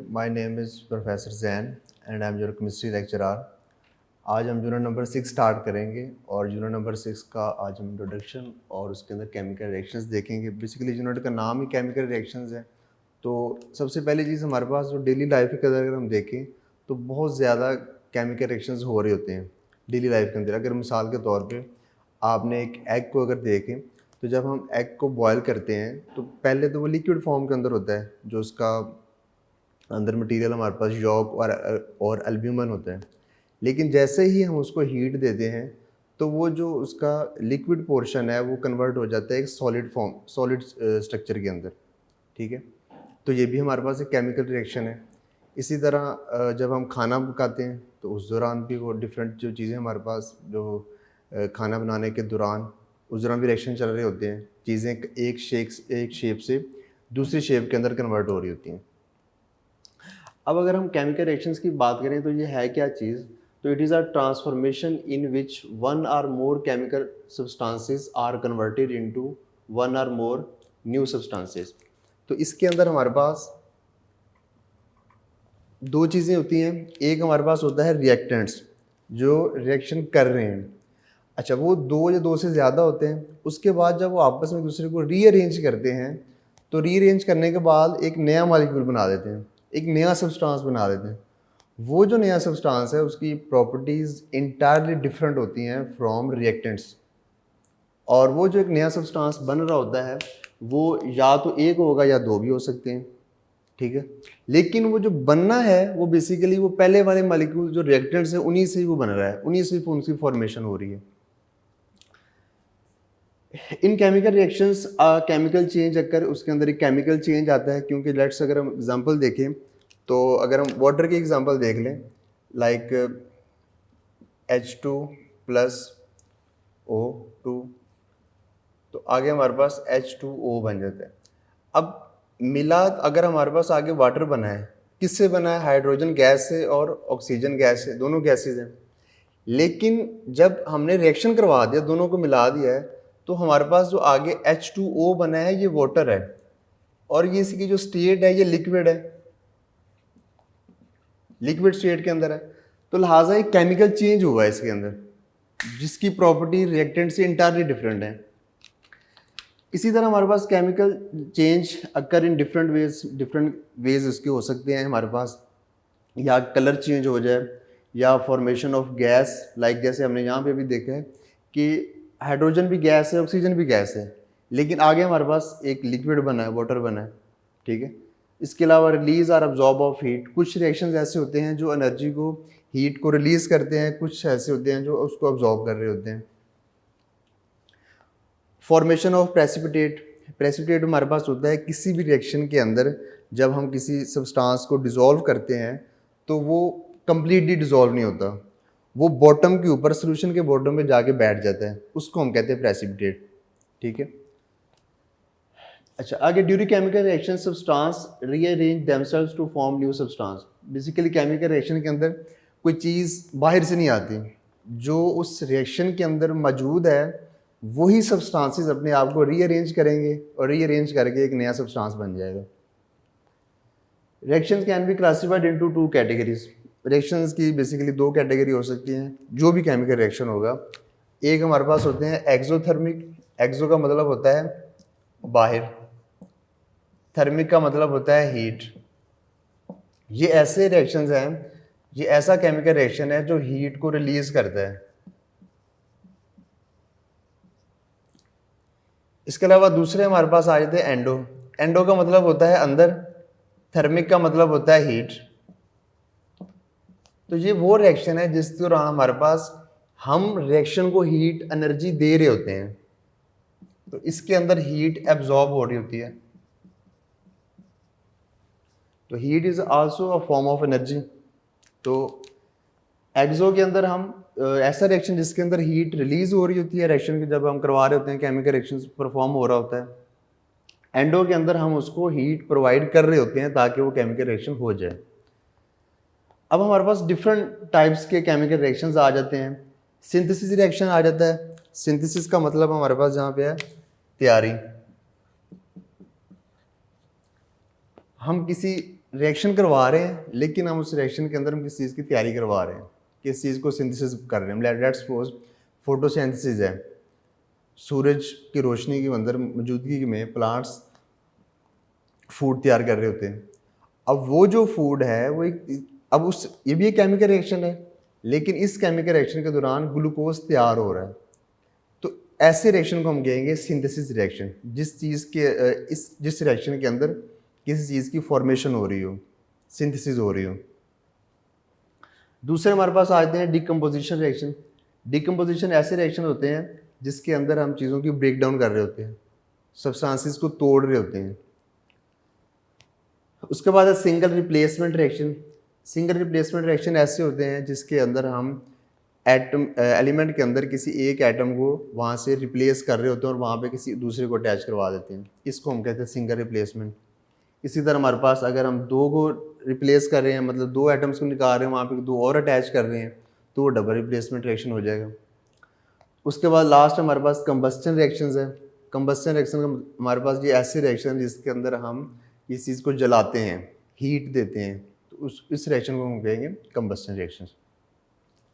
my name is Professor Zain and I'm your chemistry lecturer. आज हम unit number 6 start करेंगे और unit number 6 का आज हम इंट्रोडक्शन और उसके अंदर केमिकल रिएक्शंस देखेंगे। बेसिकली यूनिट का नाम ही केमिकल रिएक्शंस है। तो सबसे पहली चीज़ हमारे पास जो डेली लाइफ के अंदर अगर हम देखें तो बहुत ज़्यादा केमिकल रिएक्शंस हो रहे होते हैं डेली लाइफ के अंदर। अगर मिसाल के तौर पे आपने एक एग को अगर देखें तो जब हम एग को बॉयल करते हैं तो पहले तो वो लिक्विड फॉर्म के अंदर होता है, जो उसका अंदर मटेरियल हमारे पास यॉक और एल्ब्यूमिन होता है। लेकिन जैसे ही हम उसको हीट देते हैं तो वो जो उसका लिक्विड पोर्शन है वो कन्वर्ट हो जाता है एक सॉलिड स्ट्रक्चर के अंदर। ठीक है, तो ये भी हमारे पास एक केमिकल रिएक्शन है। इसी तरह जब हम खाना पकाते हैं तो उस दौरान भी वो डिफरेंट जो चीज़ें हमारे पास जो खाना बनाने के दौरान उस दौरान भी रिएक्शन चल रहे होते हैं। चीज़ें एक शेप से दूसरी शेप के अंदर कन्वर्ट हो रही होती हैं। अब अगर हम केमिकल रिएक्शंस की बात करें तो ये है क्या चीज़? तो it is a transformation in which one or more chemical substances are converted into one or more new substances. तो इसके अंदर हमारे पास दो चीज़ें होती हैं। एक हमारे पास होता है रिएक्टेंट्स जो रिएक्शन कर रहे हैं। अच्छा, वो दो या दो से ज़्यादा होते हैं। उसके बाद जब वो आपस में दूसरे को रीअरेंज करते हैं तो रीअरेंज करने के बाद एक नया मॉलिक्यूल बना देते हैं, एक नया सब्सटेंस बना देते हैं। वो जो नया सब्सटेंस है उसकी प्रॉपर्टीज़ इंटायरली डिफरेंट होती हैं फ्रॉम रिएक्टेंट्स। और वो जो एक नया सब्सटेंस बन रहा होता है वो या तो एक होगा या दो भी हो सकते हैं। ठीक है, लेकिन वो जो बनना है वो बेसिकली वो पहले वाले मॉलिक्यूल जो रिएक्टेंट्स हैं उन्हीं से ही वो बन रहा है, उन्हीं से उनकी फॉर्मेशन हो रही है। इन केमिकल रिएक्शंस केमिकल चेंज अगर उसके अंदर एक केमिकल चेंज आता है, क्योंकि लेट्स अगर हम एग्जांपल देखें तो अगर हम वाटर की एग्जांपल देख लें लाइक H2 प्लस O2 तो आगे हमारे पास H2O बन जाता है। अब मिला अगर हमारे पास आगे वाटर बना है, किससे बना है? हाइड्रोजन गैस से और ऑक्सीजन गैस से, दोनों गैसेज हैं। लेकिन जब हमने रिएक्शन करवा दिया, दोनों को मिला दिया है, तो हमारे पास जो आगे H2O बना है ये वाटर है और ये इसकी जो स्टेट है ये लिक्विड है, लिक्विड स्टेट के अंदर है। तो लिहाजा एक केमिकल चेंज हुआ है इसके अंदर जिसकी प्रॉपर्टी रिएक्टेंट से इंटायरली डिफरेंट है। इसी तरह हमारे पास chemical change occur in different ways इसके हो सकते हैं हमारे पास। या कलर चेंज हो जाए या फॉर्मेशन ऑफ गैस, लाइक जैसे हमने यहाँ पे भी देखा है कि हाइड्रोजन भी गैस है, ऑक्सीजन भी गैस है, लेकिन आगे हमारे पास एक लिक्विड बना है, वाटर बना है। ठीक है, इसके अलावा रिलीज और अब्जॉर्ब ऑफ हीट, कुछ रिएक्शंस ऐसे होते हैं जो एनर्जी को, हीट को रिलीज करते हैं, कुछ ऐसे होते हैं जो उसको अब्जॉर्ब कर रहे होते हैं। फॉर्मेशन ऑफ प्रेसिपिटेट हमारे पास होता है किसी भी रिएक्शन के अंदर जब हम किसी सब्सटेंस को डिसॉल्व करते हैं तो वो कंप्लीटली डिसॉल्व नहीं होता, वो बॉटम के ऊपर, सोल्यूशन के बॉटम पे जाके बैठ जाता है, उसको हम कहते हैं प्रेसिपिटेट। ठीक है, अच्छा आगे during chemical reaction substance rearrange themselves to form new substance. Basically chemical reaction के अंदर कोई चीज़ बाहर से नहीं आती, जो उस रिएक्शन के अंदर मौजूद है वही सब्सटेंसेस अपने आप को रीअरेंज करेंगे और रीअरेंज करके एक नया सब्सटेंस बन जाएगा। Reactions can be classified into two categories. Reactions की बेसिकली दो कैटेगरी हो सकती हैं जो भी केमिकल रिएक्शन होगा। एक हमारे पास होते हैं एक्सोथर्मिक, एक्सो का मतलब होता है बाहर, थर्मिक का मतलब होता है हीट। ये ऐसे रिएक्शंस हैं, ये ऐसा केमिकल रिएक्शन है जो हीट को रिलीज करता है। इसके अलावा दूसरे हमारे पास आ जाते हैं एंडो। एंडो का मतलब होता है अंदर, थर्मिक का मतलब होता है हीट। तो ये वो रिएक्शन है जिस दौरान हमारे पास हम रिएक्शन को हीट एनर्जी दे रहे होते हैं, तो इसके अंदर हीट एब्जॉर्ब हो रही होती है। तो heat is also a form of energy. तो एक्सो के अंदर हम ऐसा रिएक्शन जिसके अंदर हीट रिलीज हो रही होती है, रिएक्शन के जब हम करवा रहे होते हैं, केमिकल रिएक्शन परफॉर्म हो रहा होता है। एंडो के अंदर हम उसको हीट प्रोवाइड कर रहे होते हैं ताकि वो केमिकल रिएक्शन हो जाए। अब हमारे पास डिफरेंट टाइप्स के केमिकल रिएक्शंस आ जाते हैं। सिंथेसिस रिएक्शन आ जाता है। सिंथेसिस का मतलब हमारे पास जहाँ पे है तैयारी। हम किसी रिएक्शन करवा रहे हैं, लेकिन हम उस रिएक्शन के अंदर हम किस चीज़ की तैयारी करवा रहे हैं, किस चीज़ को सिंथेसिस कर रहे हैं। लेट्स सपोज फोटोसिंथेसिस है, सूरज की रोशनी के अंदर मौजूदगी में प्लांट्स फूड तैयार कर रहे होते हैं। अब वो जो फूड है वो एक, अब उस ये भी एक केमिकल रिएक्शन है, लेकिन इस केमिकल रिएक्शन के दौरान ग्लूकोज तैयार हो रहा है। तो ऐसे रिएक्शन को हम कहेंगे सिंथेसिस रिएक्शन, जिस चीज़ के जिस रिएक्शन के अंदर किसी चीज़ की फॉर्मेशन हो रही हो, सिंथेसिस हो रही हो। दूसरे हमारे पास आते हैं डिकम्पोजिशन रिएक्शन। डिकम्पोजिशन ऐसे रिएक्शन होते हैं जिसके अंदर हम चीज़ों की ब्रेक डाउन कर रहे होते हैं, सब्सटेंसेस को तोड़ रहे होते हैं। उसके बाद है single replacement reaction. Single replacement reaction ऐसे होते हैं जिसके अंदर हम एलिमेंट के अंदर किसी एक एटम को वहाँ से रिप्लेस कर रहे होते हैं और वहाँ पे किसी दूसरे को अटैच करवा देते हैं। इसको हम कहते हैं सिंगल रिप्लेसमेंट। इसी तरह हमारे पास अगर हम दो को रिप्लेस कर रहे हैं, मतलब दो एटम्स को निकाल रहे हैं, वहाँ पे दो और अटैच कर रहे हैं, तो वो डबल रिप्लेसमेंट रिएक्शन हो जाएगा। उसके बाद लास्ट हमारे पास कंबस्टन रिएक्शंस है। कंबस्टन रिएक्शन हमारे पास ये ऐसे रिएक्शन है जिसके अंदर हम इस चीज़ को जलाते हैं, हीट देते हैं, तो इस रिएक्शन को हम कहेंगे कंबस्टन रिएक्शंस।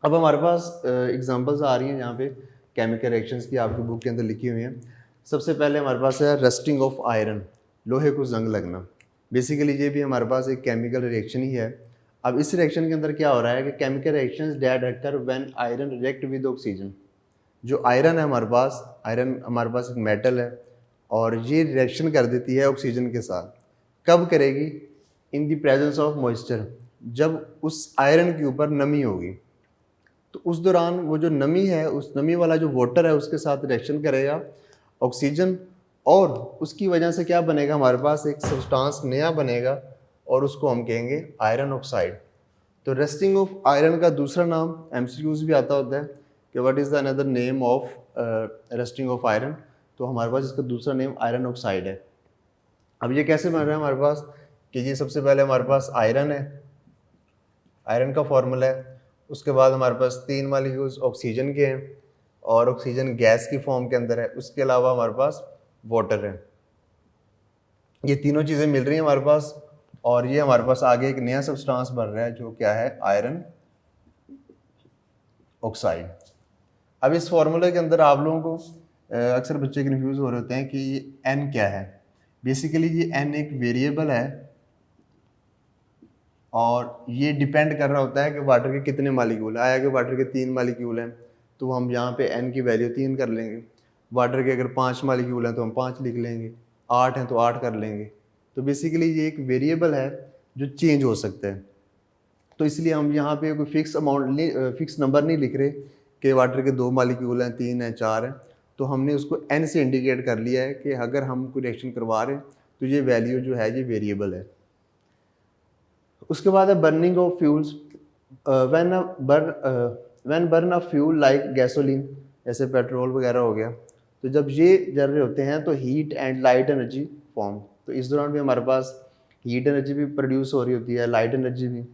अब हमारे पास एग्जांपल्स आ रही हैं यहाँ पे केमिकल रिएक्शंस की, आपकी बुक के अंदर लिखी हुई हैं। सबसे पहले हमारे पास है रस्टिंग ऑफ आयरन, लोहे को जंग लगना। बेसिकली ये भी हमारे पास एक केमिकल रिएक्शन ही है। अब इस रिएक्शन के अंदर क्या हो रहा है कि chemical reactions that occur when iron react with oxygen. जो आयरन है हमारे पास, आयरन हमारे पास एक मेटल है और ये रिएक्शन कर देती है ऑक्सीजन के साथ। कब करेगी? In the presence of moisture, जब उस आयरन के ऊपर नमी होगी। तो उस दौरान वो जो नमी है, उस नमी वाला जो वाटर है उसके साथ रिएक्शन करेगा ऑक्सीजन, और उसकी वजह से क्या बनेगा, हमारे पास एक सब्सटेंस नया बनेगा और उसको हम कहेंगे आयरन ऑक्साइड। तो रस्टिंग ऑफ आयरन का दूसरा नाम एमसीक्यूज भी आता होता है कि what is the another name of rusting of iron. तो हमारे पास इसका दूसरा नेम आयरन ऑक्साइड है। अब ये कैसे बन रहा है हमारे पास कि ये सबसे पहले हमारे पास आयरन है, आयरन का फॉर्मूला है। उसके बाद हमारे पास 3 मॉलिक्यूल्स ऑक्सीजन के हैं और ऑक्सीजन गैस की फॉर्म के अंदर है। उसके अलावा हमारे पास वाटर है। ये तीनों चीज़ें मिल रही हैं हमारे पास और ये हमारे पास आगे एक नया सब्सटेंस बन रहा है जो क्या है, आयरन ऑक्साइड। अब इस फॉर्मूले के अंदर आप लोगों को अक्सर बच्चे कन्फ्यूज हो रहे होते हैं कि ये एन क्या है। बेसिकली ये एन एक वेरिएबल है और ये डिपेंड कर रहा होता है कि वाटर के कितने मालिक्यूल है। आया कि वाटर के 3 मालिक्यूल हैं तो हम यहाँ पे एन की वैल्यू 3 कर लेंगे। वाटर के अगर 5 मालिक्यूल हैं तो हम 5 लिख लेंगे, 8 हैं तो 8 कर लेंगे। तो बेसिकली ये एक वेरिएबल है जो चेंज हो सकता है। तो इसलिए हम यहाँ पे कोई फिक्स अमाउंट नहीं, फिक्स नंबर नहीं लिख रहे कि वाटर के 2 मालिक्यूल हैं, 3 हैं, 4 हैं। तो हमने उसको एन से इंडिकेट कर लिया है कि अगर हम कोई रिएक्शन करवा रहे हैं तो ये वैल्यू जो है ये वेरिएबल है। उसके बाद है burning of fuels. When burn a fuel like gasoline, जैसे पेट्रोल वगैरह हो गया, तो जब ये जल रहे होते हैं तो heat and light energy form. तो इस दौरान भी हमारे पास हीट एनर्जी भी प्रोड्यूस हो रही होती है, लाइट एनर्जी भी।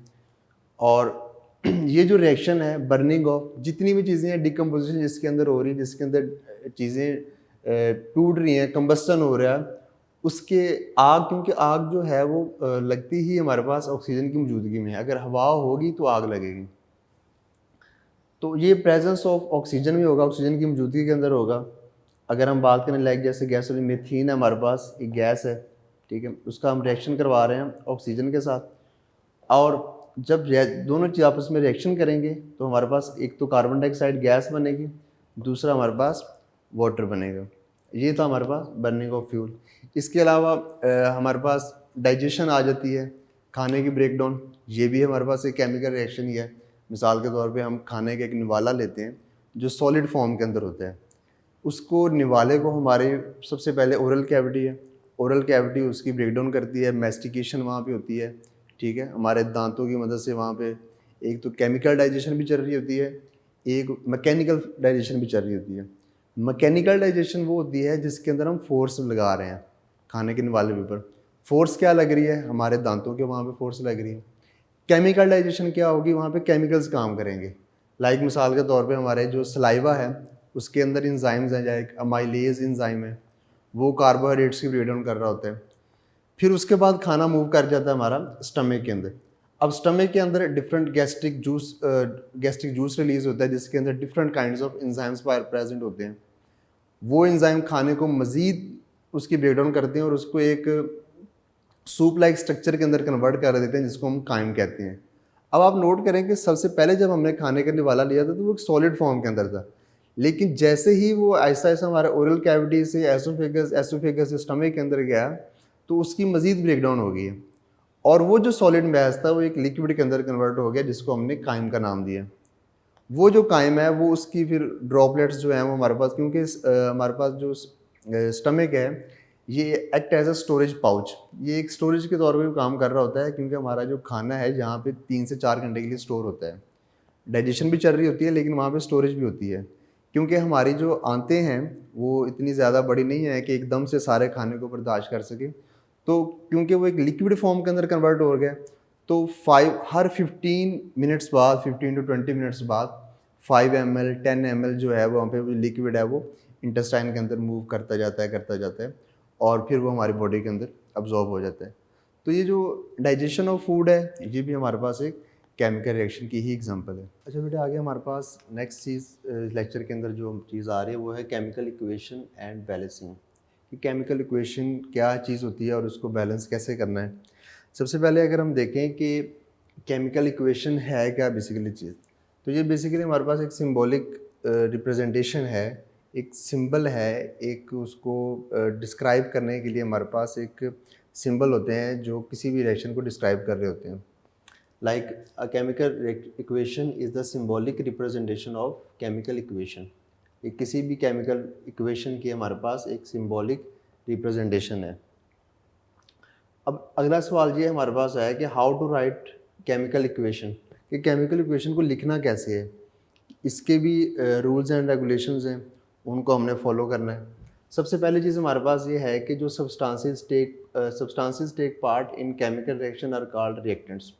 और ये जो रिएक्शन है बर्निंग ऑफ, जितनी भी चीज़ें हैं, डिकम्पोजिशन जिसके अंदर हो रही है, जिसके अंदर चीज़ें टूट रही हैं, कंबस्टन हो रहा है, उसके आग, क्योंकि आग जो है वो लगती ही हमारे पास ऑक्सीजन की मौजूदगी में है। अगर हवा होगी तो आग लगेगी। तो ये प्रेजेंस ऑफ ऑक्सीजन भी होगा, ऑक्सीजन की मौजूदगी के अंदर होगा। अगर हम बात करें लाइक जैसे गैसोलीन, मेथीन है हमारे पास, एक गैस है, ठीक है, उसका हम रिएक्शन करवा रहे हैं ऑक्सीजन के साथ। और जब दोनों चीज़ आपस में रिएक्शन करेंगे तो हमारे पास एक तो कार्बन डाइऑक्साइड गैस बनेगी, दूसरा हमारे पास वाटर बनेगा। ये था हमारे पास बर्निंग ऑफ फ्यूल। इसके अलावा हमारे पास डाइजेशन आ जाती है, खाने की ब्रेकडाउन, ये भी हमारे पास एक केमिकल रिएक्शन ही है। मिसाल के तौर पे हम खाने का एक निवाला लेते हैं जो सॉलिड फॉर्म के अंदर होता है। उसको निवाले को हमारे सबसे पहले ओरल कैविटी है, ओरल कैविटी उसकी ब्रेकडाउन करती है, मैस्टिकेशन वहाँ पे होती है, ठीक है, हमारे दांतों की मदद से। वहाँ पे एक तो केमिकल डाइजेशन भी चल रही होती है, एक मैकेनिकल डाइजेशन भी चल रही होती है। मैकेनिकल डाइजेशन वो होती है जिसके अंदर हम फोर्स लगा रहे हैं खाने के निवाले के ऊपर। फोर्स क्या लग रही है? हमारे दांतों के वहाँ पे फोर्स लग रही है। केमिकल डाइजेशन क्या होगी? वहाँ पे केमिकल्स काम करेंगे। लाइक मिसाल के तौर पे हमारे जो सलाइवा है उसके अंदर इंजाइम्स हैं, जैसे अमाइलेज इंजाइम है, वो कार्बोहाइड्रेट्स की ब्रेकडाउन कर रहा होता है। फिर उसके बाद खाना मूव कर जाता है हमारा स्टमक के अंदर। अब स्टमक के अंदर डिफरेंट गैस्ट्रिक जूस रिलीज होता है, जिसके अंदर different kinds of enzymes present होते हैं। वो एंजाइम खाने को मज़ीद उसकी ब्रेकडाउन करते हैं और उसको एक सूप लाइक स्ट्रक्चर के अंदर कन्वर्ट कर देते हैं, जिसको हम काइम कहते हैं। अब आप नोट करें कि सबसे पहले जब हमने खाने का निवाला लिया था तो वो एक सॉलिड फॉर्म के अंदर था, लेकिन जैसे ही वो ऐसा ऐसा हमारे ओरल कैविटी से एसोफेगस से स्टमक के अंदर गया तो उसकी मज़ीद ब्रेकडाउन हो गई है और वो जो सॉलिड मैस था वो एक लिक्विड के अंदर कन्वर्ट हो गया, जिसको हमने काइम का नाम दिया। वो जो काइम है वो उसकी फिर ड्रॉपलेट्स जो हैं वो हमारे पास, क्योंकि हमारे पास जो स्टमक है ये act as a storage pouch, ये एक स्टोरेज के तौर पे भी काम कर रहा होता है, क्योंकि हमारा जो खाना है जहाँ पे 3 से 4 घंटे के लिए स्टोर होता है, डाइजेशन भी चल रही होती है लेकिन वहाँ पे स्टोरेज भी होती है, क्योंकि हमारी जो आंतें हैं वो इतनी ज़्यादा बड़ी नहीं है कि एकदम से सारे खाने को बर्दाश्त कर सके। तो क्योंकि वो एक लिक्विड फॉर्म के अंदर कन्वर्ट हो गया, तो हर 15 मिनट्स बाद 15 टू 20 मिनट्स बाद 5 ml 10 ml जो है वहाँ पे लिक्विड है वो इंटेस्टाइन के अंदर मूव करता जाता है और फिर वो हमारी बॉडी के अंदर अब्जॉर्ब हो जाता है। तो ये जो डाइजेशन ऑफ फूड है ये भी हमारे पास एक केमिकल रिएक्शन की ही एग्जांपल है। अच्छा बेटा, आगे हमारे पास नेक्स्ट चीज़ लेक्चर के अंदर जो चीज़ आ रही है वो है केमिकल इक्वेशन एंड बैलेंसिंग। कि केमिकल इक्वेशन क्या चीज़ होती है और उसको बैलेंस कैसे करना है। सबसे पहले अगर हम देखें कि केमिकल इक्वेशन है क्या बेसिकली चीज़, तो ये बेसिकली हमारे पास एक सिंबॉलिक रिप्रेजेंटेशन है, एक सिंबल है, एक उसको डिस्क्राइब करने के लिए हमारे पास एक सिंबल होते हैं जो किसी भी रिएक्शन को डिस्क्राइब कर रहे होते हैं। Like a chemical equation is the symbolic representation of chemical equation. ये किसी भी केमिकल इक्वेशन की हमारे पास एक सिंबॉलिक रिप्रेजेंटेशन है। अब अगला सवाल ये हमारे पास है कि how to write chemical equation, कि केमिकल इक्वेशन को लिखना कैसे है। इसके भी रूल्स एंड रेगुलेशंस हैं, उनको हमने फॉलो करना है। सबसे पहली चीज़ हमारे पास ये है कि जो substances take part in chemical reaction are called reactants.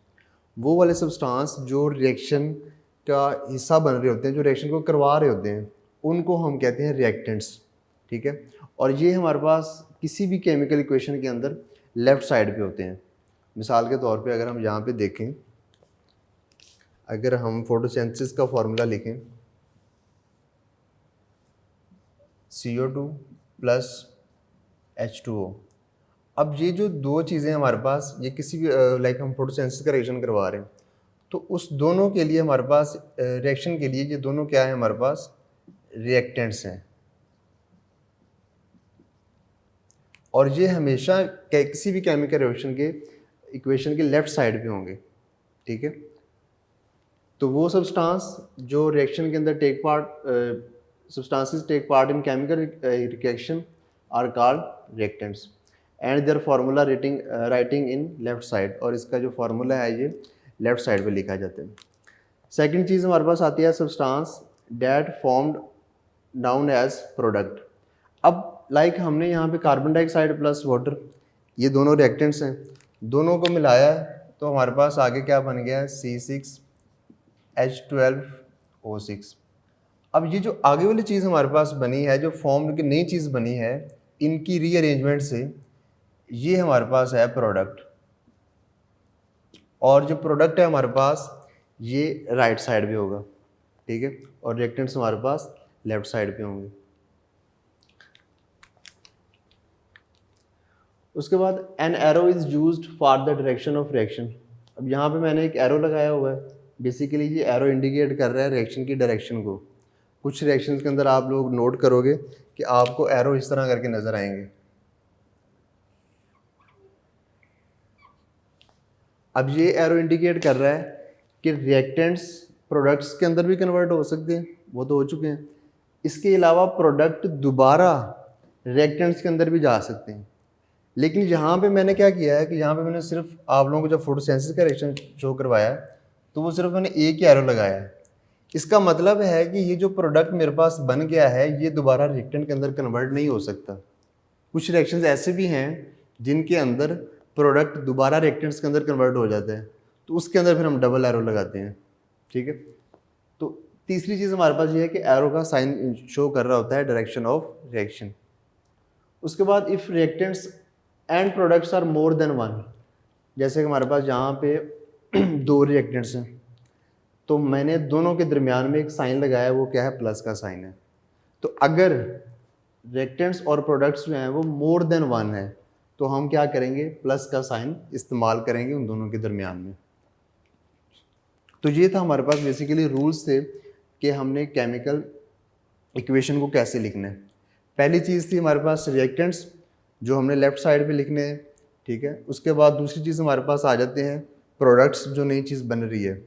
वो वाले सब्सटेंस जो रिएक्शन का हिस्सा बन रहे होते हैं, जो रिएक्शन को करवा रहे होते हैं, उनको हम कहते हैं रिएक्टेंट्स। ठीक है, और ये हमारे पास किसी भी केमिकल इक्वेशन के अंदर लेफ़्ट साइड पे होते हैं। मिसाल के तौर पे अगर हम यहाँ पे देखें, अगर हम फोटोसिंथेसिस का फॉर्मूला लिखें CO2 प्लस H2O। अब ये जो दो चीज़ें हमारे पास, ये किसी भी लाइक हम फोटोसिंथेसिस का रिएक्शन करवा रहे हैं, तो उस दोनों के लिए हमारे पास रिएक्शन के लिए ये दोनों क्या है, हमारे पास रिएक्टेंट्स हैं। और ये हमेशा किसी भी केमिकल रिएक्शन के इक्वेशन के लेफ़्ट साइड पे होंगे। ठीक है, तो वो सब्सटेंस जो रिएक्शन के अंदर substances take part in chemical reaction are called reactants and their formula writing in left side, और इसका जो फार्मूला है ये लेफ्ट साइड पे लिखा जाता है। सेकंड चीज़ हमारे पास आती है substance that formed known as product. अब लाइक हमने यहाँ पे कार्बन डाइऑक्साइड प्लस वाटर, ये दोनों रिएक्टेंट्स हैं, दोनों को मिलाया तो हमारे पास आगे क्या बन गया, C6H12O6। अब ये जो आगे वाली चीज़ हमारे पास बनी है, जो फॉर्म की नई चीज़ बनी है, इनकी रीअरेंजमेंट से ये हमारे पास है प्रोडक्ट। और जो प्रोडक्ट है हमारे पास ये राइट साइड पे होगा। ठीक है, और रिएक्टेंट्स हमारे पास लेफ्ट साइड पे होंगे। उसके बाद an arrow is used for the direction of reaction. अब यहाँ पे मैंने एक एरो लगाया हुआ है, बेसिकली ये एरो इंडिकेट कर रहा है रिएक्शन की डायरेक्शन को। कुछ रिएक्शंस के अंदर आप लोग नोट करोगे कि आपको एरो इस तरह करके नज़र आएंगे। अब ये एरो इंडिकेट कर रहा है कि रिएक्टेंट्स प्रोडक्ट्स के अंदर भी कन्वर्ट हो सकते हैं, वो तो हो चुके हैं। इसके अलावा प्रोडक्ट दोबारा रिएक्टेंट्स के अंदर भी जा सकते हैं। लेकिन यहाँ पे मैंने क्या किया है कि यहाँ पे मैंने सिर्फ आप लोगों को जब फोटोसिंथेसिस का रिएक्शन शो करवाया तो वो सिर्फ मैंने एक ही एरो लगाया है। इसका मतलब है कि ये जो प्रोडक्ट मेरे पास बन गया है ये दोबारा रिएक्टेंट के अंदर कन्वर्ट नहीं हो सकता। कुछ रिएक्शंस ऐसे भी हैं जिनके अंदर प्रोडक्ट दोबारा रिएक्टेंट्स के अंदर कन्वर्ट हो जाता है, तो उसके अंदर फिर हम डबल एरो लगाते हैं। ठीक है, तो तीसरी चीज़ हमारे पास ये है कि एरो का साइन शो कर रहा होता है डायरेक्शन ऑफ रिएक्शन। उसके बाद if reactants and products are more than one, जैसे कि हमारे पास यहाँ पे 2 रिएक्टेंट्स हैं, तो मैंने दोनों के दरमियान में एक साइन लगाया, वो क्या है, प्लस का साइन है। तो अगर रिएक्टेंट्स और प्रोडक्ट्स जो हैं वो मोर देन वन है, तो हम क्या करेंगे, प्लस का साइन इस्तेमाल करेंगे उन दोनों के दरमियान में। तो ये था हमारे पास बेसिकली रूल्स थे कि हमने केमिकल इक्वेशन को कैसे लिखना है। पहली चीज़ थी हमारे पास रिएक्टेंट्स, जो हमने लेफ़्ट साइड पे लिखने हैं, ठीक है। उसके बाद दूसरी चीज़ हमारे पास आ जाते हैं प्रोडक्ट्स, जो नई चीज़ बन रही है,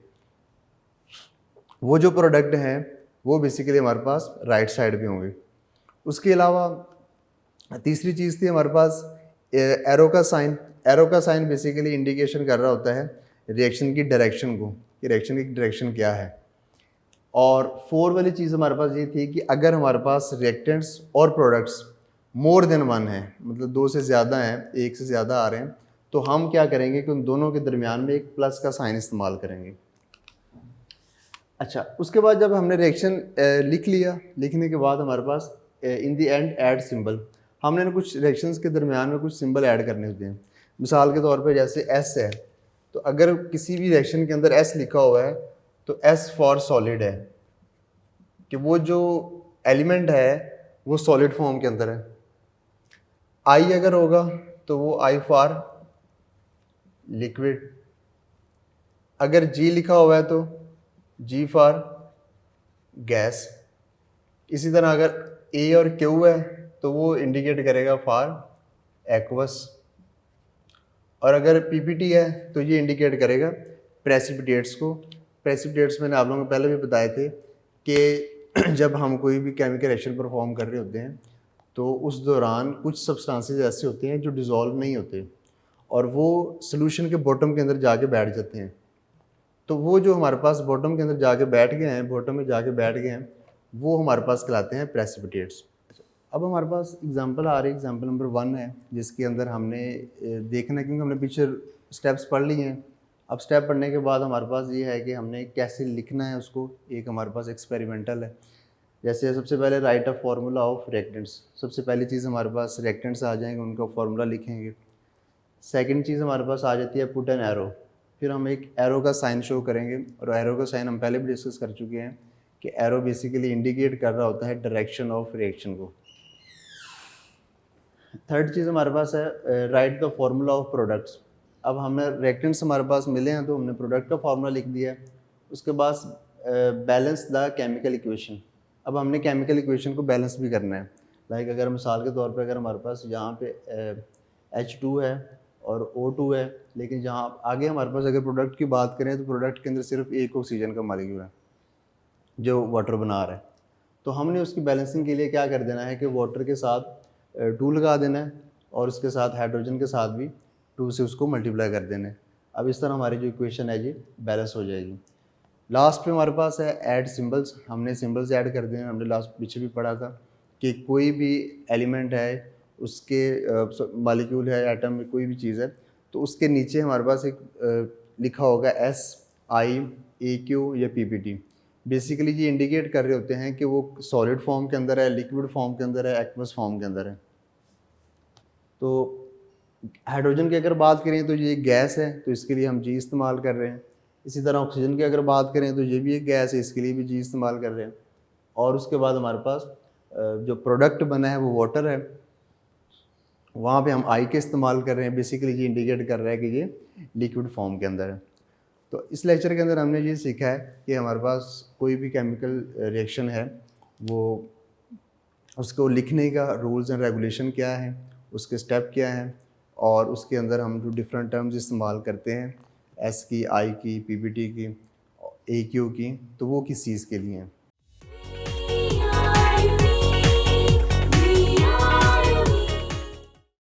वो जो प्रोडक्ट हैं वो बेसिकली हमारे पास राइट साइड पे होंगे। उसके अलावा तीसरी चीज़ थी हमारे पास एरो का साइन। एरो का साइन बेसिकली इंडिकेशन कर रहा होता है रिएक्शन की डायरेक्शन को, कि रिएक्शन की डायरेक्शन क्या है। और 4 वाली चीज़ हमारे पास ये थी कि अगर हमारे पास रिएक्टेंट्स और प्रोडक्ट्स मोर देन वन है, मतलब 2 से ज़्यादा हैं, 1 से ज़्यादा आ रहे हैं, तो हम क्या करेंगे कि उन दोनों के दरमियान में एक प्लस का साइन इस्तेमाल करेंगे। अच्छा, उसके बाद जब हमने रिएक्शन लिख लिया, लिखने के बाद हमारे पास in the end add symbol, हमने कुछ रिएक्शंस के दरमियान में कुछ सिंबल ऐड करने होते हैं। मिसाल के तौर पे जैसे एस है, तो अगर किसी भी रिएक्शन के अंदर एस लिखा हुआ है तो एस फॉर सॉलिड है, कि वो जो एलिमेंट है वो सॉलिड फॉर्म के अंदर है। आई अगर होगा तो वो आई फॉर लिक्विड। अगर जी लिखा हुआ है तो जी फॉर गैस। इसी तरह अगर ए और क्यू है तो वो इंडिकेट करेगा फॉर एक्वस, और अगर पीपीटी है तो ये इंडिकेट करेगा प्रेसिपिटेट्स को। प्रेसिपिटेट्स मैंने आप लोगों को पहले भी बताए थे कि जब हम कोई भी केमिकल रिएक्शन परफॉर्म कर रहे होते हैं तो उस दौरान कुछ सब्सटेंसेस ऐसे होते हैं जो डिज़ोल्व नहीं होते और वो सोल्यूशन के बॉटम के अंदर जाके बैठ जाते हैं। तो वो जो हमारे पास बॉटम के अंदर जाके बैठ गए हैं, बॉटम में जाके बैठ गए हैं, वो हमारे पास कहलाते हैं प्रेसिपिटेट्स। अब हमारे पास एग्जांपल आ रही है, एग्जांपल नंबर 1 है, जिसके अंदर हमने देखना है, क्योंकि हमने पीछे स्टेप्स पढ़ लिए हैं। अब स्टेप पढ़ने के बाद हमारे पास ये है कि हमने कैसे लिखना है उसको। एक हमारे पास एक्सपेरिमेंटल है, जैसे सबसे पहले right a formula of reactants. सबसे पहली चीज़ हमारे पास रिएक्टेंट्स आ जाएंगे, उनका फार्मूला लिखेंगे। सेकंड चीज़ हमारे पास आ जाती है पुट एन एरो। फिर हम एक एरो का साइन शो करेंगे, और एरो का साइन हम पहले भी डिस्कस कर चुके हैं कि एरो बेसिकली इंडिकेट कर रहा होता है डायरेक्शन ऑफ रिएक्शन को। थर्ड चीज़ हमारे पास है right the formula of products. अब हमें रिएक्टेंट्स हमारे पास मिले हैं तो हमने प्रोडक्ट का फार्मूला लिख दिया है। उसके बाद बैलेंस द केमिकल इक्वेशन। अब हमने केमिकल इक्वेशन को बैलेंस भी करना है। लाइक अगर मिसाल के तौर पे अगर हमारे पास यहाँ पे H2 है और O2 है, लेकिन जहाँ आगे हमारे पास अगर प्रोडक्ट की बात करें तो प्रोडक्ट के अंदर सिर्फ एक ऑक्सीजन का मॉलिक्यूल है जो वाटर बना रहा है, तो हमने उसकी बैलेंसिंग के लिए क्या कर देना है कि वाटर के साथ 2 लगा देना है और उसके साथ हाइड्रोजन के साथ भी 2 से उसको मल्टीप्लाई कर देना है। अब इस तरह हमारी जो इक्वेशन है जी बैलेंस हो जाएगी। लास्ट पे हमारे पास है ऐड सिंबल्स। हमने सिंबल्स ऐड कर दिए हैं। हमने लास्ट पीछे भी पढ़ा था कि कोई भी एलिमेंट है, उसके मॉलिक्यूल है, एटम में कोई भी चीज़ है, तो उसके नीचे हमारे पास एक लिखा होगा एस, आई, ए क्यू या पीपीटी। बेसिकली ये इंडिकेट कर रहे होते हैं कि वो सॉलिड फॉर्म के अंदर है, लिक्विड फॉर्म के अंदर है, एक्वस फॉर्म के अंदर है। तो हाइड्रोजन की अगर बात करें तो ये गैस है, तो इसके लिए हम जी इस्तेमाल कर रहे हैं। इसी तरह ऑक्सीजन की अगर बात करें तो ये भी एक गैस है, इसके लिए भी जी इस्तेमाल कर रहे हैं। और उसके बाद हमारे पास जो प्रोडक्ट बना है वो वाटर है, वहाँ पे हम आई के इस्तेमाल कर रहे हैं। बेसिकली ये इंडिकेट कर रहा है कि ये लिक्विड फॉर्म के अंदर है। तो इस लेक्चर के अंदर हमने ये सीखा है कि हमारे पास कोई भी केमिकल रिएक्शन है, वो उसको लिखने का रूल्स एंड रेगुलेशन क्या है, उसके स्टेप क्या हैं, और उसके अंदर हम जो डिफरेंट टर्म्स इस्तेमाल करते हैं, एस की, आई की, पीपीटी की, ए क्यू की, तो वो किस चीज़ के लिए हैं।